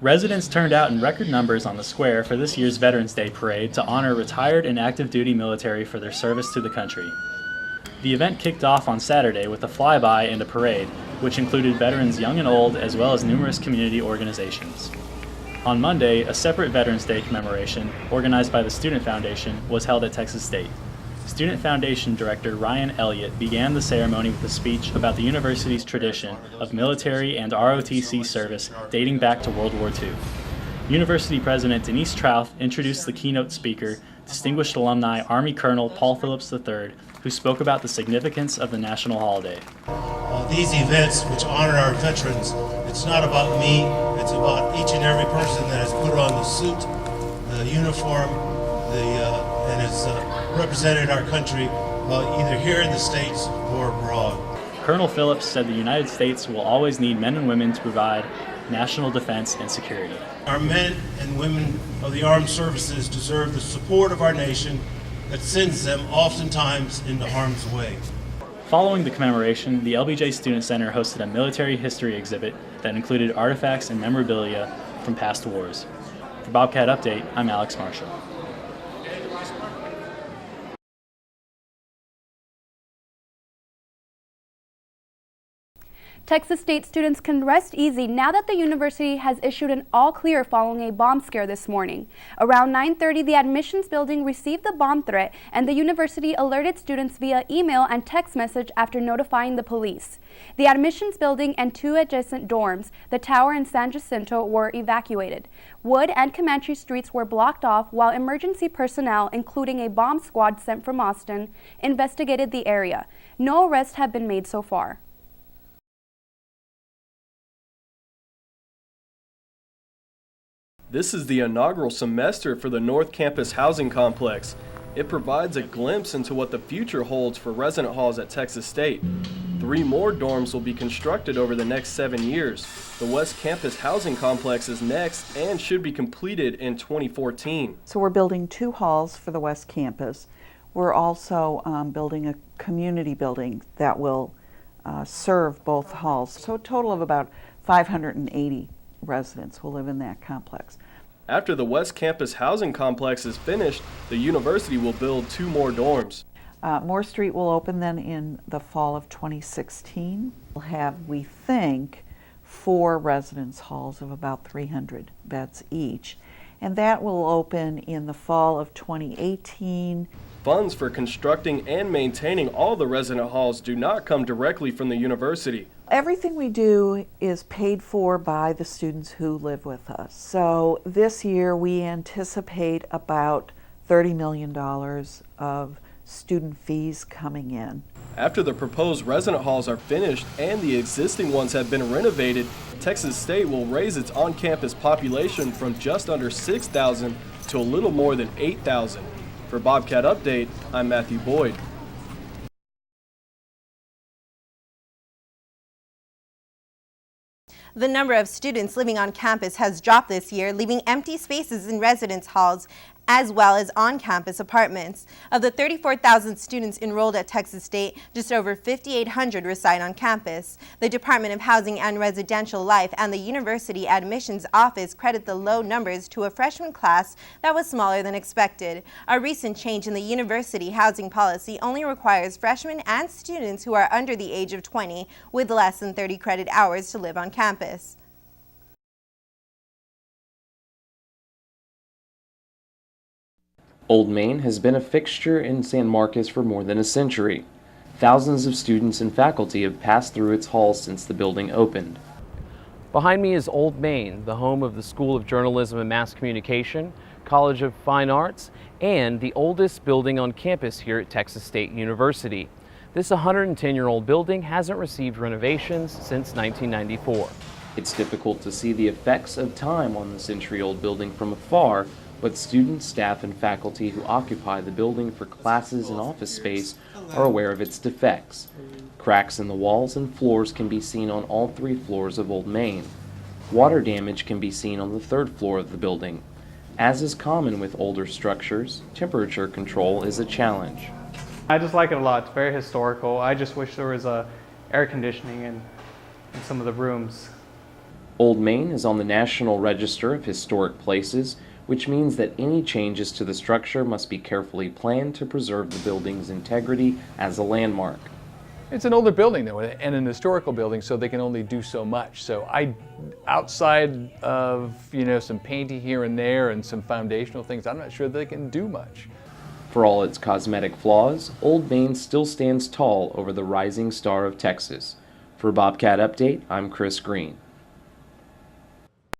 Residents turned out in record numbers on the square for this year's Veterans Day Parade to honor retired and active duty military for their service to the country. The event kicked off on Saturday with a flyby and a parade, which included veterans young and old as well as numerous community organizations. On Monday, a separate Veterans Day commemoration, organized by the Student Foundation, was held at Texas State. Student Foundation Director Ryan Elliott began the ceremony with a speech about the university's tradition of military and ROTC service dating back to World War II. University President Denise Trouth introduced the keynote speaker, distinguished alumni Army Colonel Paul Phillips III, who spoke about the significance of the national holiday. These events which honor our veterans, it's not about me, it's about each and every person that has put on the suit, the uniform, and has represented our country either here in the States or abroad. Colonel Phillips said the United States will always need men and women to provide national defense and security. Our men and women of the armed services deserve the support of our nation that sends them oftentimes into harm's way. Following the commemoration, the LBJ Student Center hosted a military history exhibit that included artifacts and memorabilia from past wars. For Bobcat Update, I'm Alex Marshall. Texas State students can rest easy now that the university has issued an all-clear following a bomb scare this morning. Around 9:30, the admissions building received the bomb threat, and the university alerted students via email and text message after notifying the police. The admissions building and two adjacent dorms, the Tower and San Jacinto, were evacuated. Wood and Comanche streets were blocked off while emergency personnel, including a bomb squad sent from Austin, investigated the area. No arrests have been made so far. This is the inaugural semester for the North Campus Housing Complex. It provides a glimpse into what the future holds for resident halls at Texas State. 3 more dorms will be constructed over the next 7 years. The West Campus Housing Complex is next and should be completed in 2014. So we're building 2 halls for the West Campus. We're also building a community building that will serve both halls. So a total of about 580 residents will live in that complex. After the West Campus Housing Complex is finished, the university will build 2 more dorms. Moore Street will open then in the fall of 2016. We'll have, we think, 4 residence halls of about 300 beds each, and that will open in the fall of 2018. Funds for constructing and maintaining all the resident halls do not come directly from the university. Everything we do is paid for by the students who live with us. So this year we anticipate about $30 million of student fees coming in. After the proposed resident halls are finished and the existing ones have been renovated, Texas State will raise its on-campus population from just under 6,000 to a little more than 8,000. For Bobcat Update, I'm Matthew Boyd. The number of students living on campus has dropped this year, leaving empty spaces in residence halls as well as on-campus apartments. Of the 34,000 students enrolled at Texas State, just over 5,800 reside on campus. The Department of Housing and Residential Life and the University Admissions Office credit the low numbers to a freshman class that was smaller than expected. A recent change in the university housing policy only requires freshmen and students who are under the age of 20 with less than 30 credit hours to live on campus. Old Main has been a fixture in San Marcos for more than a century. Thousands of students and faculty have passed through its halls since the building opened. Behind me is Old Main, the home of the School of Journalism and Mass Communication, College of Fine Arts, and the oldest building on campus here at Texas State University. This 110-year-old building hasn't received renovations since 1994. It's difficult to see the effects of time on the century-old building from afar, but students, staff, and faculty who occupy the building for classes and office space are aware of its defects. Cracks in the walls and floors can be seen on all 3 floors of Old Main. Water damage can be seen on the 3rd floor of the building. As is common with older structures, temperature control is a challenge. I just like it a lot. It's very historical. I just wish there was air conditioning in some of the rooms. Old Main is on the National Register of Historic Places, which means that any changes to the structure must be carefully planned to preserve the building's integrity as a landmark. It's an older building though, and an historical building, so they can only do so much. So outside of, some painting here and there and some foundational things, I'm not sure they can do much. For all its cosmetic flaws, Old Main still stands tall over the rising star of Texas. For Bobcat Update, I'm Chris Green.